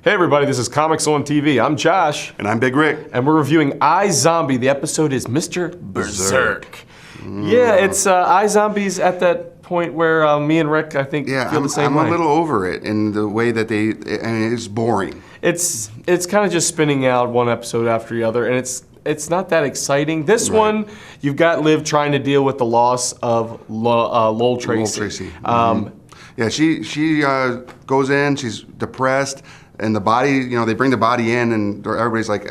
Hey everybody, this is Comics on TV. I'm Josh. And I'm Big Rick. And we're reviewing iZombie. The episode is Mr. Berserk. Yeah, it's iZombie's at that point where me and Rick, I think, feel the same way. I'm a little over it in the way that it's boring. It's kind of just spinning out one episode after the other, and it's not that exciting. This one, you've got Liv trying to deal with the loss of Lowell Tracy. Yeah, she goes in, she's depressed. And the body, they bring the body in and everybody's like,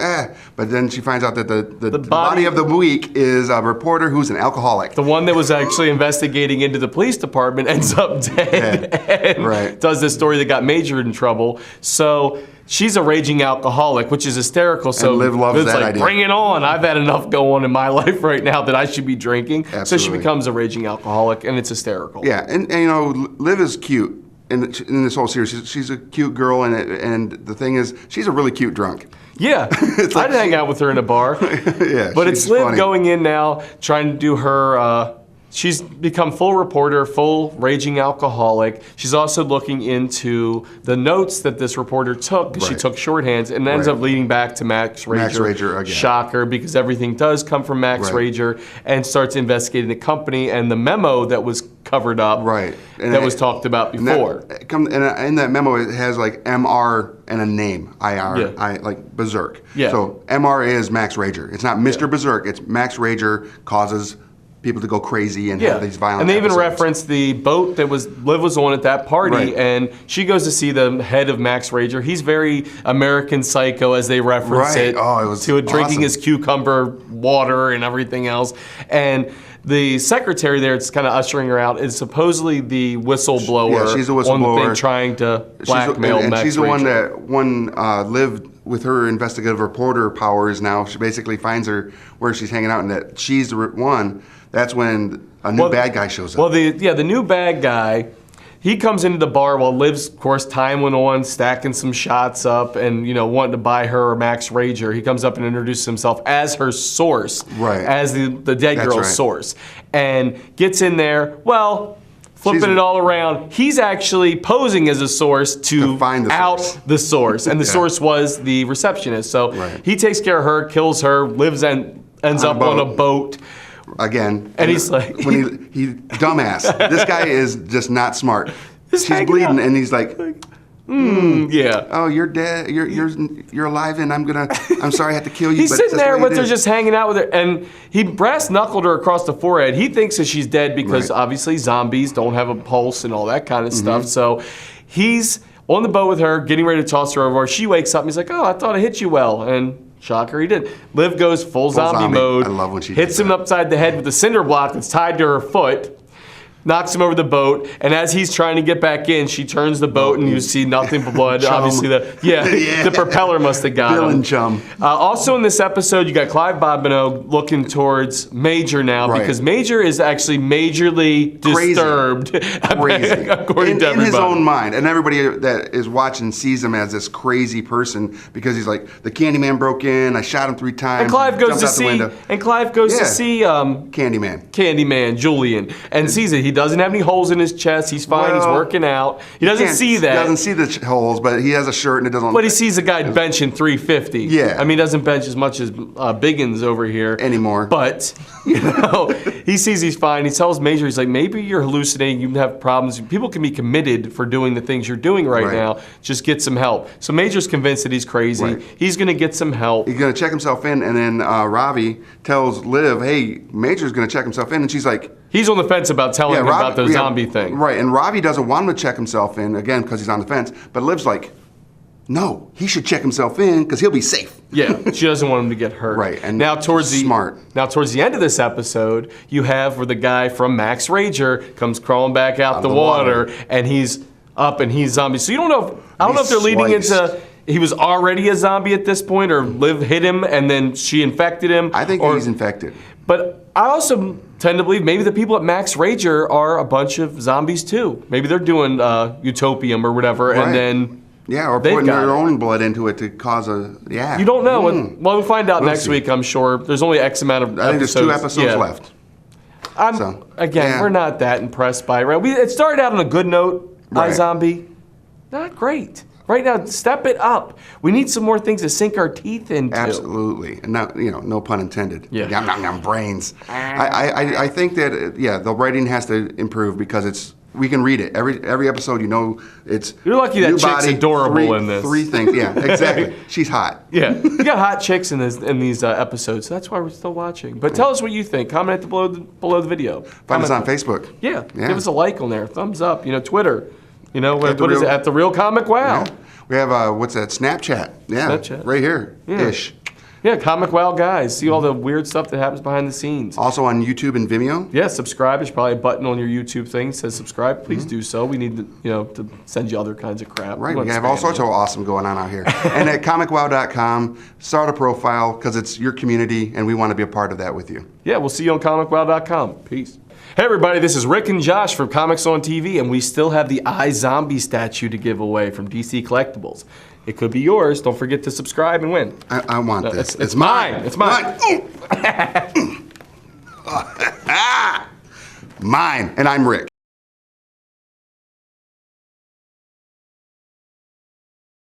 but then she finds out that the body of the week is a reporter who's an alcoholic. The one that was actually investigating into the police department ends up dead and does this story that got Major in trouble. So she's a raging alcoholic, which is hysterical. So and Liv loves that idea. Bring it on. I've had enough going on in my life right now that I should be drinking. Absolutely. So she becomes a raging alcoholic and it's hysterical. Yeah, and Liv is cute. In this whole series, she's a cute girl, and the thing is, she's a really cute drunk. Yeah, I'd hang out with her in a bar. Yeah, but it's Liv funny. going in now, trying to do her. She's become full reporter, full raging alcoholic. She's also looking into the notes that this reporter took, because she took shorthands, and ends up leading back to Max Rager. Max Rager again. Shocker, because everything does come from Max Rager, and starts investigating the company and the memo that was covered up and that was talked about before. And in that memo, it has like MR and a name, IR, like Berserk. Yeah. So MR is Max Rager. It's not Mr. Berserk, it's Max Rager causes people to go crazy and have these violent And they even episodes. reference the boat that Liv was on at that party, and she goes to see the head of Max Rager. He's very American Psycho, as they reference it, to drinking his cucumber water and everything else. And the secretary there, it's kind of ushering her out, is supposedly the whistleblower. Yeah, she's a whistleblower. On the thing trying to blackmail Max Rager. She's the one that lived with her investigative reporter powers now. She basically finds her where she's hanging out, and that she's the one. That's when a new bad guy shows up. Well, the new bad guy, he comes into the bar while Liv's, of course, time went on, stacking some shots up and, wanting to buy her or Max Rager. He comes up and introduces himself as her source, as the dead girl's source, and gets in there, flipping it all around. He's actually posing as a source to find the source, and the source was the receptionist. So he takes care of her, kills her, ends up on a boat. Again, and he's like, when he dumbass. This guy is just not smart. She's bleeding, and he's like, oh, you're dead. You're alive, and I'm sorry, I had to kill you. He's sitting there with her, just hanging out with her, and he brass knuckled her across the forehead. He thinks that she's dead because obviously zombies don't have a pulse and all that kind of stuff. So he's on the boat with her, getting ready to toss her over. She wakes up, and he's like, oh, I thought I hit you well, and shocker, he did. Liv goes full zombie mode. I love when she hits him upside the head with a cinder block that's tied to her foot, knocks him over the boat, and as he's trying to get back in, she turns the boat, and you see nothing but blood. Obviously, the propeller must have got him. Chum. Also in this episode, you got Clive Bobineau looking towards Major now, because Major is actually majorly disturbed, according to everybody. In his own mind, and everybody that is watching sees him as this crazy person because he's like, the Candyman broke in, I shot him 3 times. And Clive goes to see Candyman, Julian, and sees it. He doesn't have any holes in his chest. He's fine. He's working out. He doesn't see that. He doesn't see the holes, but he has a shirt and it doesn't. But he sees a guy benching 350. Yeah. I mean, he doesn't bench as much as Biggins over here anymore. But he sees he's fine. He tells Major, he's like, maybe you're hallucinating. You have problems. People can be committed for doing the things you're doing right now. Just get some help. So Major's convinced that he's crazy. He's going to get some help. He's going to check himself in, and then Ravi tells Liv, "Hey, Major's going to check himself in," and she's like. He's on the fence about telling him about the zombie thing. Right, and Ravi doesn't want him to check himself in, again, because he's on the fence. But Liv's like, no, he should check himself in because he'll be safe. Yeah, she doesn't want him to get hurt. Right, and now towards the end of this episode, you have where the guy from Max Rager comes crawling back out the water, and he's up and he's zombie. So you don't know. I don't know if they're leading into he was already a zombie at this point, or Liv hit him and then she infected him. I think he's infected. But I also tend to believe maybe the people at Max Rager are a bunch of zombies too. Maybe they're doing Utopium or whatever, and then or putting their own blood into it to cause a You don't know. Well, we'll find out next week. I'm sure. There's only X amount of episodes. I think there's 2 episodes left. We're not that impressed by it. It started out on a good note. iZombie, not great. Right now, step it up. We need some more things to sink our teeth into. Absolutely, and not, no pun intended. Yeah. Yum, brains. I think that the writing has to improve because we can read it every episode. It's you're lucky that new chick's body, adorable in this. 3 things. Yeah, exactly. She's hot. Yeah, you got hot chicks in these episodes. So that's why we're still watching. But tell us what you think. Comment below the video. Find us on Facebook. Yeah, give us a like on there. Thumbs up. Twitter. What is it? At the Real Comic Wow. Yeah. We have what's that? Snapchat. Yeah, Snapchat. right here. Yeah. Ish. Yeah, Comic Wow guys. See all the weird stuff that happens behind the scenes. Also on YouTube and Vimeo. Yeah, subscribe. There's probably a button on your YouTube thing that says subscribe. Please do so. We need to send you other kinds of crap. Right, we have all sorts of awesome going on out here. And at ComicWow.com, start a profile because it's your community and we want to be a part of that with you. Yeah, we'll see you on ComicWow.com. Peace. Hey everybody, this is Rick and Josh from Comics on TV, and we still have the iZombie statue to give away from DC Collectibles. It could be yours. Don't forget to subscribe and win. I want this. It's mine. It's mine. Mine. And I'm Rick.